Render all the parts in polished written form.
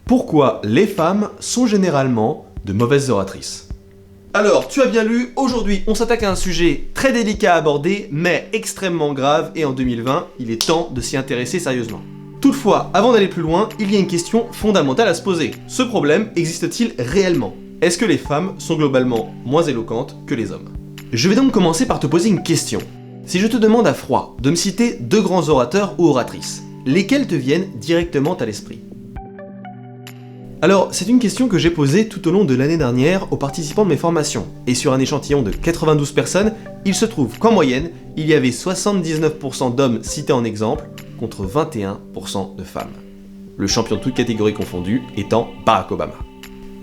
Pourquoi les femmes sont généralement de mauvaises oratrices? Alors, tu as bien lu, aujourd'hui on s'attaque à un sujet très délicat à aborder, mais extrêmement grave, et en 2020, il est temps de s'y intéresser sérieusement. Toutefois, avant d'aller plus loin, il y a une question fondamentale à se poser. Ce problème existe-t-il réellement? Est-ce que les femmes sont globalement moins éloquentes que les hommes? Je vais donc commencer par te poser une question. Si je te demande à froid de me citer deux grands orateurs ou oratrices, lesquels te viennent directement à l'esprit? Alors, c'est une question que j'ai posée tout au long de l'année dernière aux participants de mes formations, et sur un échantillon de 92 personnes, il se trouve qu'en moyenne, il y avait 79% d'hommes cités en exemple, contre 21% de femmes. Le champion de toutes catégories confondues étant Barack Obama.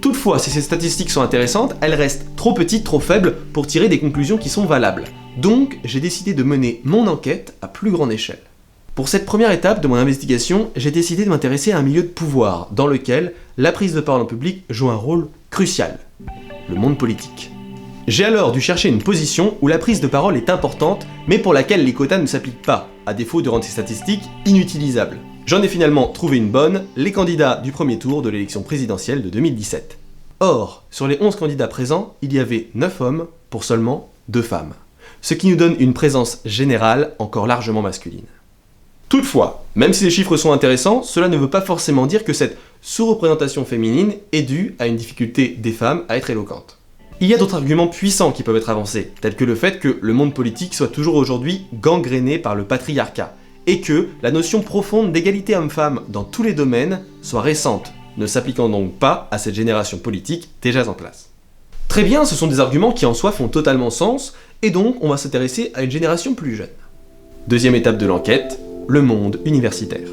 Toutefois, si ces statistiques sont intéressantes, elles restent trop petites, trop faibles pour tirer des conclusions qui sont valables. Donc, j'ai décidé de mener mon enquête à plus grande échelle. Pour cette première étape de mon investigation, j'ai décidé de m'intéresser à un milieu de pouvoir dans lequel la prise de parole en public joue un rôle crucial, le monde politique. J'ai alors dû chercher une position où la prise de parole est importante, mais pour laquelle les quotas ne s'appliquent pas, à défaut de rendre ces statistiques inutilisables. J'en ai finalement trouvé une bonne, les candidats du premier tour de l'élection présidentielle de 2017. Or, sur les 11 candidats présents, il y avait 9 hommes pour seulement 2 femmes, ce qui nous donne une présence générale encore largement masculine. Toutefois, même si les chiffres sont intéressants, cela ne veut pas forcément dire que cette sous-représentation féminine est due à une difficulté des femmes à être éloquentes. Il y a d'autres arguments puissants qui peuvent être avancés, tels que le fait que le monde politique soit toujours aujourd'hui gangréné par le patriarcat, et que la notion profonde d'égalité homme-femme dans tous les domaines soit récente, ne s'appliquant donc pas à cette génération politique déjà en place. Très bien, ce sont des arguments qui en soi font totalement sens, et donc on va s'intéresser à une génération plus jeune. Deuxième étape de l'enquête, le monde universitaire.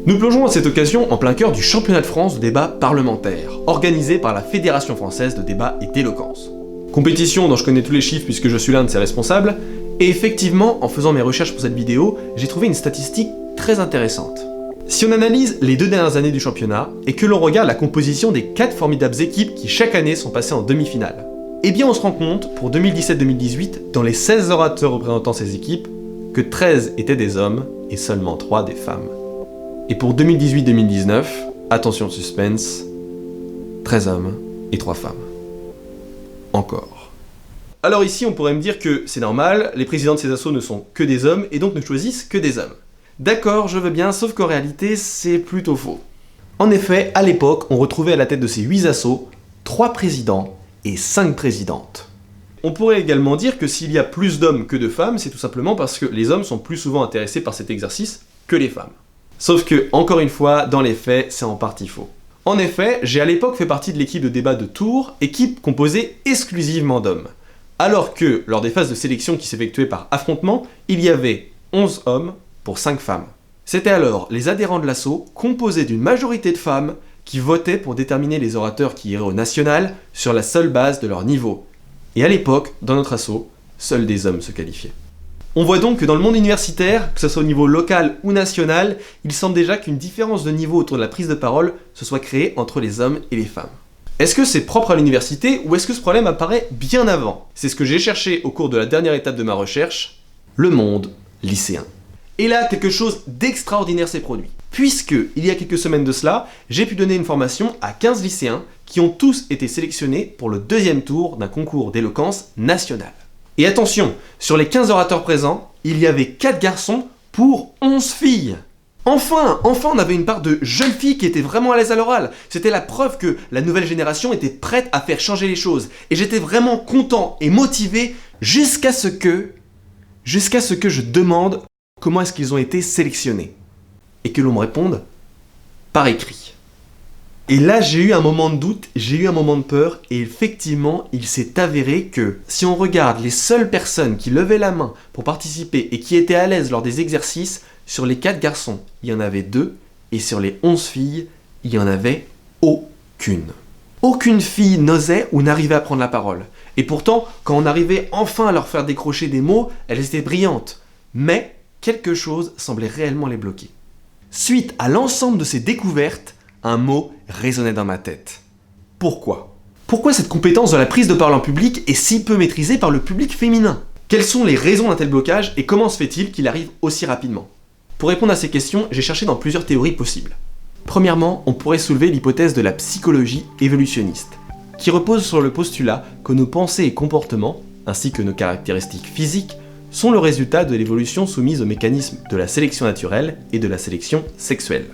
Nous plongeons à cette occasion en plein cœur du championnat de France de débat parlementaire, organisé par la Fédération française de débat et d'éloquence. Compétition dont je connais tous les chiffres puisque je suis l'un de ses responsables, et effectivement, en faisant mes recherches pour cette vidéo, j'ai trouvé une statistique très intéressante. Si on analyse les 2 dernières années du championnat, et que l'on regarde la composition des 4 formidables équipes qui chaque année sont passées en demi-finale, eh bien on se rend compte, pour 2017-2018, dans les 16 orateurs représentant ces équipes, que 13 étaient des hommes et seulement 3 des femmes. Et pour 2018-2019, attention suspense, 13 hommes et 3 femmes. Encore. Alors ici on pourrait me dire que c'est normal, les présidents de ces assos ne sont que des hommes et donc ne choisissent que des hommes. D'accord, je veux bien, sauf qu'en réalité c'est plutôt faux. En effet, à l'époque, on retrouvait à la tête de ces 8 assos 3 présidents et 5 présidentes. On pourrait également dire que s'il y a plus d'hommes que de femmes, c'est tout simplement parce que les hommes sont plus souvent intéressés par cet exercice que les femmes. Sauf que, encore une fois, dans les faits, c'est en partie faux. En effet, j'ai à l'époque fait partie de l'équipe de débat de Tours, équipe composée exclusivement d'hommes. Alors que, lors des phases de sélection qui s'effectuaient par affrontement, il y avait 11 hommes pour 5 femmes. C'était alors les adhérents de l'asso, composés d'une majorité de femmes, qui votaient pour déterminer les orateurs qui iraient au national sur la seule base de leur niveau. Et à l'époque, dans notre asso, seuls des hommes se qualifiaient. On voit donc que dans le monde universitaire, que ce soit au niveau local ou national, il semble déjà qu'une différence de niveau autour de la prise de parole se soit créée entre les hommes et les femmes. Est-ce que c'est propre à l'université ou est-ce que ce problème apparaît bien avant? C'est ce que j'ai cherché au cours de la dernière étape de ma recherche, le monde lycéen. Et là, quelque chose d'extraordinaire s'est produit. Puisque, il y a quelques semaines de cela, j'ai pu donner une formation à 15 lycéens qui ont tous été sélectionnés pour le 2e tour d'un concours d'éloquence national. Et attention, sur les 15 orateurs présents, il y avait 4 garçons pour 11 filles. Enfin, on avait une part de jeunes filles qui étaient vraiment à l'aise à l'oral. C'était la preuve que la nouvelle génération était prête à faire changer les choses. Et j'étais vraiment content et motivé jusqu'à ce que je demande comment est-ce qu'ils ont été sélectionnés. Et que l'on me réponde par écrit. Et là, j'ai eu un moment de doute, j'ai eu un moment de peur, et effectivement, il s'est avéré que si on regarde les seules personnes qui levaient la main pour participer et qui étaient à l'aise lors des exercices, sur les 4 garçons, il y en avait 2, et sur les 11 filles, il n'y en avait aucune. Aucune fille n'osait ou n'arrivait à prendre la parole. Et pourtant, quand on arrivait enfin à leur faire décrocher des mots, elles étaient brillantes. Mais quelque chose semblait réellement les bloquer. Suite à l'ensemble de ces découvertes, un mot résonnait dans ma tête. Pourquoi? Pourquoi cette compétence de la prise de parole en public est si peu maîtrisée par le public féminin? Quelles sont les raisons d'un tel blocage et comment se fait-il qu'il arrive aussi rapidement? Pour répondre à ces questions, j'ai cherché dans plusieurs théories possibles. Premièrement, on pourrait soulever l'hypothèse de la psychologie évolutionniste, qui repose sur le postulat que nos pensées et comportements, ainsi que nos caractéristiques physiques, sont le résultat de l'évolution soumise aux mécanismes de la sélection naturelle et de la sélection sexuelle.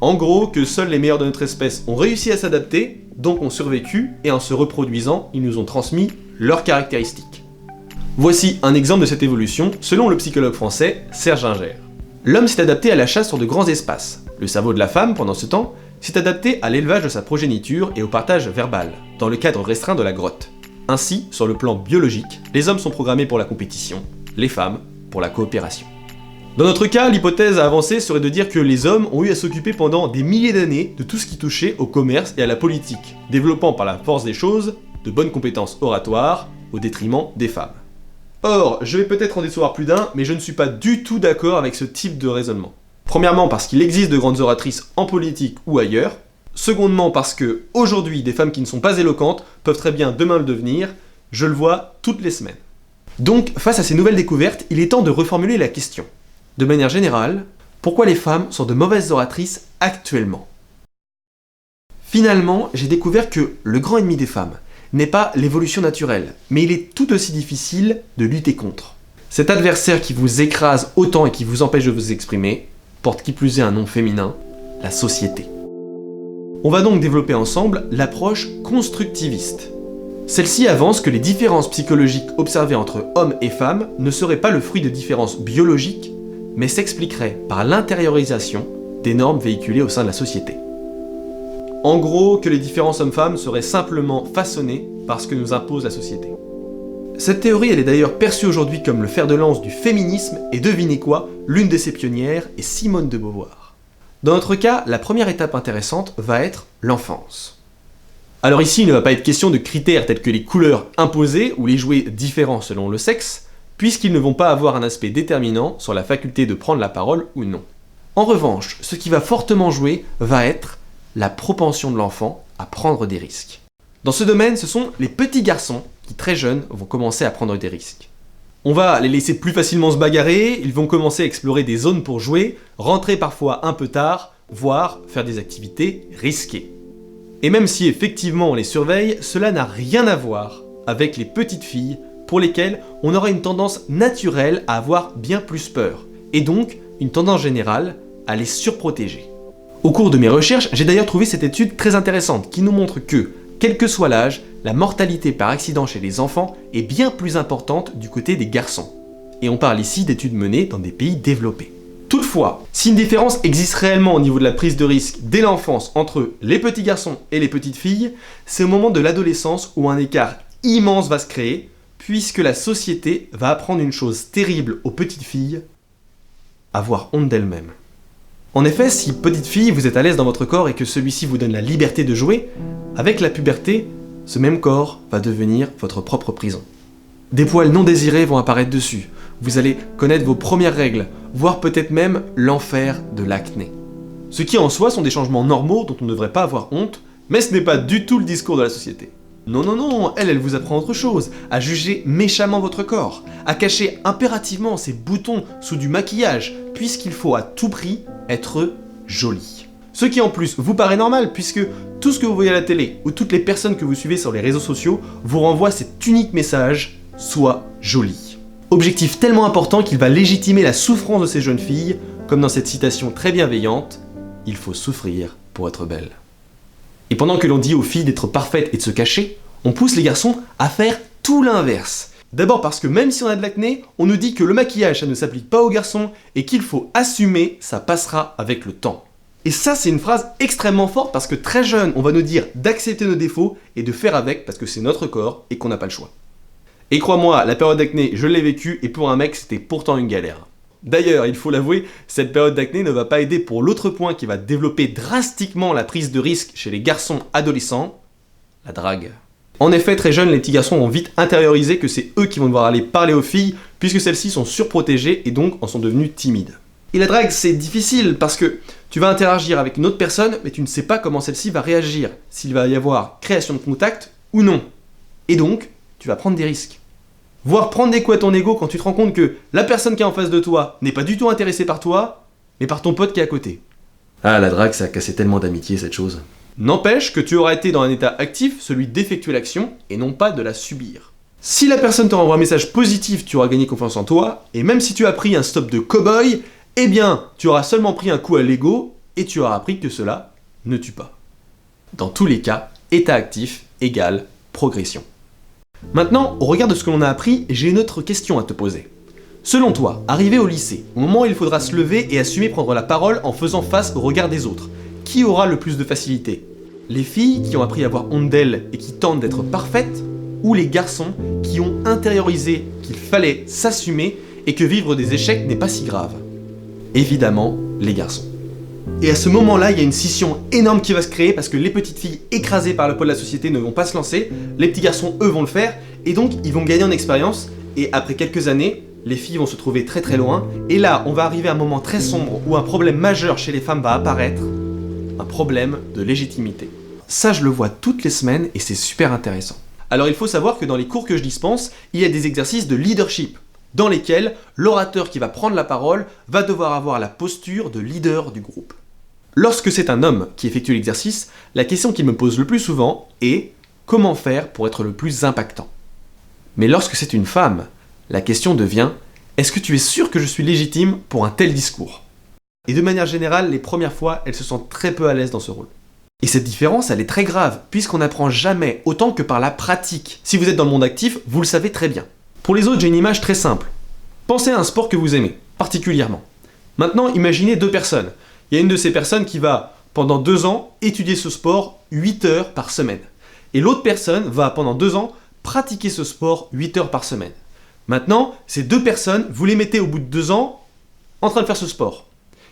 En gros, que seuls les meilleurs de notre espèce ont réussi à s'adapter, donc ont survécu, et en se reproduisant, ils nous ont transmis leurs caractéristiques. Voici un exemple de cette évolution, selon le psychologue français Serge Inger. L'homme s'est adapté à la chasse sur de grands espaces. Le cerveau de la femme, pendant ce temps, s'est adapté à l'élevage de sa progéniture et au partage verbal, dans le cadre restreint de la grotte. Ainsi, sur le plan biologique, les hommes sont programmés pour la compétition, les femmes pour la coopération. Dans notre cas, l'hypothèse à avancer serait de dire que les hommes ont eu à s'occuper pendant des milliers d'années de tout ce qui touchait au commerce et à la politique, développant par la force des choses de bonnes compétences oratoires au détriment des femmes. Or, je vais peut-être en décevoir plus d'un, mais je ne suis pas du tout d'accord avec ce type de raisonnement. Premièrement parce qu'il existe de grandes oratrices en politique ou ailleurs. Secondement parce que, aujourd'hui, des femmes qui ne sont pas éloquentes peuvent très bien demain le devenir. Je le vois toutes les semaines. Donc, face à ces nouvelles découvertes, il est temps de reformuler la question. De manière générale, pourquoi les femmes sont de mauvaises oratrices actuellement ? Finalement, j'ai découvert que le grand ennemi des femmes n'est pas l'évolution naturelle, mais il est tout aussi difficile de lutter contre. Cet adversaire qui vous écrase autant et qui vous empêche de vous exprimer porte qui plus est un nom féminin, la société. On va donc développer ensemble l'approche constructiviste. Celle-ci avance que les différences psychologiques observées entre hommes et femmes ne seraient pas le fruit de différences biologiques, mais s'expliqueraient par l'intériorisation des normes véhiculées au sein de la société. En gros, que les différences hommes-femmes seraient simplement façonnées par ce que nous impose la société. Cette théorie, elle est d'ailleurs perçue aujourd'hui comme le fer de lance du féminisme, et devinez quoi, l'une de ses pionnières est Simone de Beauvoir. Dans notre cas, la première étape intéressante va être l'enfance. Alors ici, il ne va pas être question de critères tels que les couleurs imposées ou les jouets différents selon le sexe, puisqu'ils ne vont pas avoir un aspect déterminant sur la faculté de prendre la parole ou non. En revanche, ce qui va fortement jouer va être la propension de l'enfant à prendre des risques. Dans ce domaine, ce sont les petits garçons qui, très jeunes, vont commencer à prendre des risques. On va les laisser plus facilement se bagarrer, ils vont commencer à explorer des zones pour jouer, rentrer parfois un peu tard, voire faire des activités risquées. Et même si effectivement on les surveille, cela n'a rien à voir avec les petites filles pour lesquelles on aura une tendance naturelle à avoir bien plus peur, et donc une tendance générale à les surprotéger. Au cours de mes recherches, j'ai d'ailleurs trouvé cette étude très intéressante qui nous montre que, quel que soit l'âge, la mortalité par accident chez les enfants est bien plus importante du côté des garçons. Et on parle ici d'études menées dans des pays développés. Toutefois, si une différence existe réellement au niveau de la prise de risque dès l'enfance entre les petits garçons et les petites filles, c'est au moment de l'adolescence où un écart immense va se créer, puisque la société va apprendre une chose terrible aux petites filles, avoir honte d'elles-mêmes. En effet, si petite fille, vous êtes à l'aise dans votre corps et que celui-ci vous donne la liberté de jouer, avec la puberté, ce même corps va devenir votre propre prison. Des poils non désirés vont apparaître dessus, vous allez connaître vos premières règles, voire peut-être même l'enfer de l'acné. Ce qui en soi sont des changements normaux dont on ne devrait pas avoir honte, mais ce n'est pas du tout le discours de la société. Non, elle vous apprend autre chose, à juger méchamment votre corps, à cacher impérativement ses boutons sous du maquillage, puisqu'il faut à tout prix être joli. Ce qui en plus vous paraît normal, puisque tout ce que vous voyez à la télé, ou toutes les personnes que vous suivez sur les réseaux sociaux, vous renvoient cet unique message, sois jolie. Objectif tellement important qu'il va légitimer la souffrance de ces jeunes filles, comme dans cette citation très bienveillante, il faut souffrir pour être belle. Et pendant que l'on dit aux filles d'être parfaites et de se cacher, on pousse les garçons à faire tout l'inverse. D'abord parce que même si on a de l'acné, on nous dit que le maquillage ça ne s'applique pas aux garçons et qu'il faut assumer, ça passera avec le temps. Et ça c'est une phrase extrêmement forte parce que très jeune on va nous dire d'accepter nos défauts et de faire avec parce que c'est notre corps et qu'on n'a pas le choix. Et crois-moi, la période d'acné je l'ai vécue et pour un mec c'était pourtant une galère. D'ailleurs, il faut l'avouer, cette période d'acné ne va pas aider pour l'autre point qui va développer drastiquement la prise de risque chez les garçons adolescents, la drague. En effet, très jeunes, les petits garçons vont vite intérioriser que c'est eux qui vont devoir aller parler aux filles, puisque celles-ci sont surprotégées et donc en sont devenues timides. Et la drague, c'est difficile parce que tu vas interagir avec une autre personne, mais tu ne sais pas comment celle-ci va réagir, s'il va y avoir création de contact ou non. Et donc, tu vas prendre des risques. Voire prendre des coups à ton ego quand tu te rends compte que la personne qui est en face de toi n'est pas du tout intéressée par toi, mais par ton pote qui est à côté. Ah, la drague, ça a cassé tellement d'amitié, cette chose. N'empêche que tu auras été dans un état actif, celui d'effectuer l'action, et non pas de la subir. Si la personne te renvoie un message positif, tu auras gagné confiance en toi, et même si tu as pris un stop de cow-boy, eh bien, tu auras seulement pris un coup à l'ego, et tu auras appris que cela ne tue pas. Dans tous les cas, état actif égale progression. Maintenant, au regard de ce que l'on a appris, j'ai une autre question à te poser. Selon toi, arrivé au lycée, au moment où il faudra se lever et assumer prendre la parole en faisant face au regard des autres, qui aura le plus de facilité? Les filles qui ont appris à avoir honte d'elles et qui tentent d'être parfaites, ou les garçons qui ont intériorisé qu'il fallait s'assumer et que vivre des échecs n'est pas si grave? Évidemment, les garçons. Et à ce moment-là, il y a une scission énorme qui va se créer parce que les petites filles écrasées par le poids de la société ne vont pas se lancer, les petits garçons, eux, vont le faire, et donc ils vont gagner en expérience, et après quelques années, les filles vont se trouver très très loin, et là, on va arriver à un moment très sombre où un problème majeur chez les femmes va apparaître, un problème de légitimité. Ça, je le vois toutes les semaines, et c'est super intéressant. Alors il faut savoir que dans les cours que je dispense, il y a des exercices de leadership, dans lesquels l'orateur qui va prendre la parole va devoir avoir la posture de leader du groupe. Lorsque c'est un homme qui effectue l'exercice, la question qu'il me pose le plus souvent est « Comment faire pour être le plus impactant ?» Mais lorsque c'est une femme, la question devient « Est-ce que tu es sûr que je suis légitime pour un tel discours ?» Et de manière générale, les premières fois, elle se sent très peu à l'aise dans ce rôle. Et cette différence, elle est très grave, puisqu'on n'apprend jamais autant que par la pratique. Si vous êtes dans le monde actif, vous le savez très bien. Pour les autres, j'ai une image très simple. Pensez à un sport que vous aimez, particulièrement. Maintenant, imaginez deux personnes. Il y a une de ces personnes qui va, pendant 2 ans, étudier ce sport 8 heures par semaine. Et l'autre personne va, pendant 2 ans, pratiquer ce sport 8 heures par semaine. Maintenant, ces deux personnes, vous les mettez au bout de 2 ans en train de faire ce sport.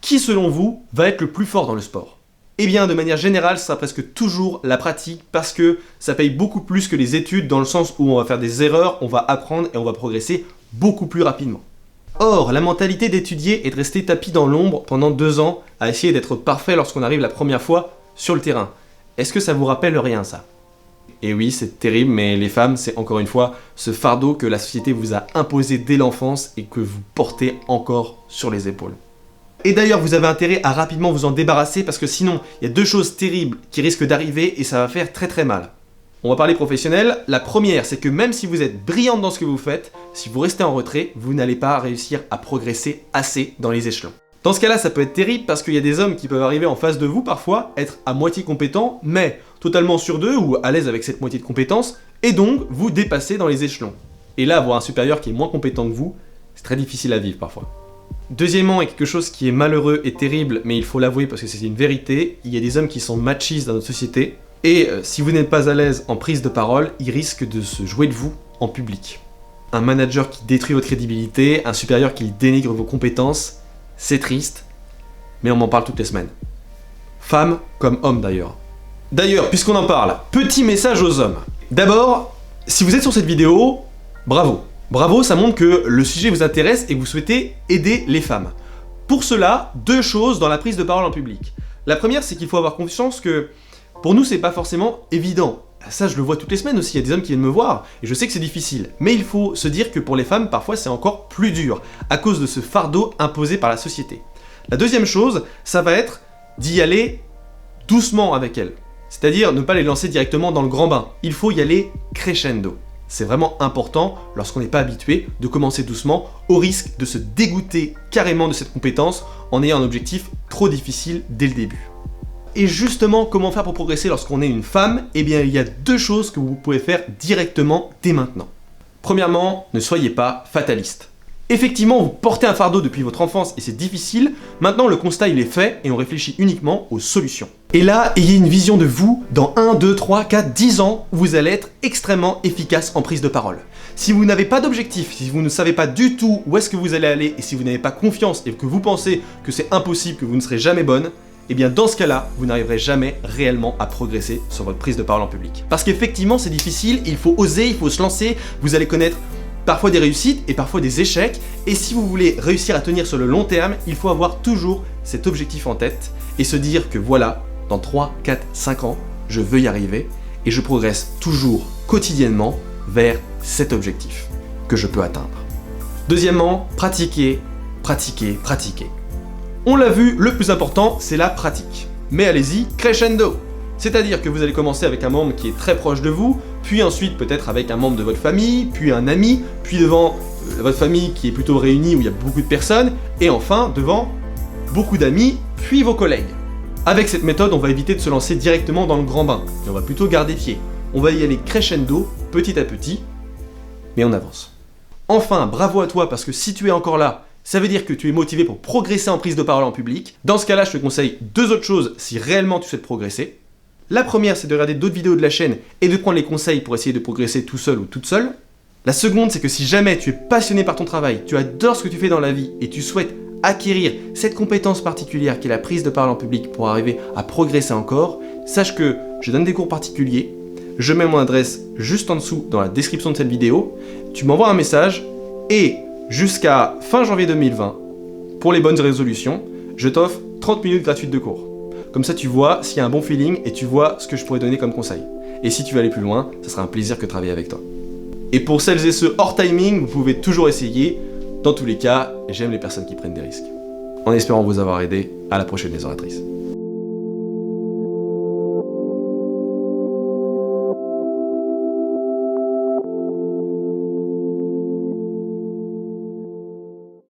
Qui, selon vous, va être le plus fort dans le sport? Eh bien, de manière générale, ce sera presque toujours la pratique parce que ça paye beaucoup plus que les études dans le sens où on va faire des erreurs, on va apprendre et on va progresser beaucoup plus rapidement. Or, la mentalité d'étudier et de rester tapis dans l'ombre pendant 2 ans à essayer d'être parfait lorsqu'on arrive la première fois sur le terrain. Est-ce que ça vous rappelle rien, ça? Et oui, c'est terrible, mais les femmes, c'est encore une fois ce fardeau que la société vous a imposé dès l'enfance et que vous portez encore sur les épaules. Et d'ailleurs, vous avez intérêt à rapidement vous en débarrasser parce que sinon, il y a 2 choses terribles qui risquent d'arriver et ça va faire très très mal. On va parler professionnel. La première, c'est que même si vous êtes brillante dans ce que vous faites, si vous restez en retrait, vous n'allez pas réussir à progresser assez dans les échelons. Dans ce cas-là, ça peut être terrible parce qu'il y a des hommes qui peuvent arriver en face de vous parfois, être à moitié compétents, mais totalement sûrs d'eux ou à l'aise avec cette moitié de compétences, et donc vous dépasser dans les échelons. Et là, avoir un supérieur qui est moins compétent que vous, c'est très difficile à vivre parfois. Deuxièmement, et quelque chose qui est malheureux et terrible, mais il faut l'avouer parce que c'est une vérité, il y a des hommes qui sont machistes dans notre société, et si vous n'êtes pas à l'aise en prise de parole, il risque de se jouer de vous en public. Un manager qui détruit votre crédibilité, un supérieur qui dénigre vos compétences, c'est triste, mais on m'en parle toutes les semaines. Femmes comme hommes d'ailleurs. D'ailleurs, puisqu'on en parle, petit message aux hommes. D'abord, si vous êtes sur cette vidéo, bravo. Bravo, ça montre que le sujet vous intéresse et que vous souhaitez aider les femmes. Pour cela, 2 choses dans la prise de parole en public. La première, c'est qu'il faut avoir conscience que pour nous, c'est pas forcément évident. Ça, je le vois toutes les semaines aussi, il y a des hommes qui viennent me voir, et je sais que c'est difficile. Mais il faut se dire que pour les femmes, parfois, c'est encore plus dur, à cause de ce fardeau imposé par la société. La deuxième chose, ça va être d'y aller doucement avec elles. C'est-à-dire ne pas les lancer directement dans le grand bain. Il faut y aller crescendo. C'est vraiment important, lorsqu'on n'est pas habitué, de commencer doucement, au risque de se dégoûter carrément de cette compétence en ayant un objectif trop difficile dès le début. Et justement, comment faire pour progresser lorsqu'on est une femme? Eh bien, il y a 2 choses que vous pouvez faire directement dès maintenant. Premièrement, ne soyez pas fataliste. Effectivement, vous portez un fardeau depuis votre enfance et c'est difficile. Maintenant, le constat il est fait et on réfléchit uniquement aux solutions. Et là, ayez une vision de vous dans 1, 2, 3, 4, 10 ans où vous allez être extrêmement efficace en prise de parole. Si vous n'avez pas d'objectif, si vous ne savez pas du tout où est-ce que vous allez aller et si vous n'avez pas confiance et que vous pensez que c'est impossible, que vous ne serez jamais bonne, eh bien dans ce cas-là, vous n'arriverez jamais réellement à progresser sur votre prise de parole en public. Parce qu'effectivement, c'est difficile, il faut oser, il faut se lancer, vous allez connaître parfois des réussites et parfois des échecs, et si vous voulez réussir à tenir sur le long terme, il faut avoir toujours cet objectif en tête et se dire que voilà, dans 3, 4, 5 ans, je veux y arriver et je progresse toujours quotidiennement vers cet objectif que je peux atteindre. Deuxièmement, pratiquer, pratiquer, pratiquer. On l'a vu, le plus important, c'est la pratique. Mais allez-y, crescendo. C'est-à-dire que vous allez commencer avec un membre qui est très proche de vous, puis ensuite peut-être avec un membre de votre famille, puis un ami, puis devant votre famille qui est plutôt réunie où il y a beaucoup de personnes, et enfin devant beaucoup d'amis, puis vos collègues. Avec cette méthode, on va éviter de se lancer directement dans le grand bain, et on va plutôt garder pied. On va y aller crescendo, petit à petit, mais on avance. Enfin, bravo à toi, parce que si tu es encore là, ça veut dire que tu es motivé pour progresser en prise de parole en public. Dans ce cas-là, je te conseille 2 autres choses si réellement tu souhaites progresser. La première, c'est de regarder d'autres vidéos de la chaîne et de prendre les conseils pour essayer de progresser tout seul ou toute seule. La seconde, c'est que si jamais tu es passionné par ton travail, tu adores ce que tu fais dans la vie et tu souhaites acquérir cette compétence particulière qui est la prise de parole en public pour arriver à progresser encore, sache que je donne des cours particuliers. Je mets mon adresse juste en dessous dans la description de cette vidéo. Tu m'envoies un message et jusqu'à fin janvier 2020, pour les bonnes résolutions, je t'offre 30 minutes gratuites de cours. Comme ça, tu vois s'il y a un bon feeling et tu vois ce que je pourrais donner comme conseil. Et si tu veux aller plus loin, ça sera un plaisir que de travailler avec toi. Et pour celles et ceux hors timing, vous pouvez toujours essayer. Dans tous les cas, j'aime les personnes qui prennent des risques. En espérant vous avoir aidé, à la prochaine les oratrices.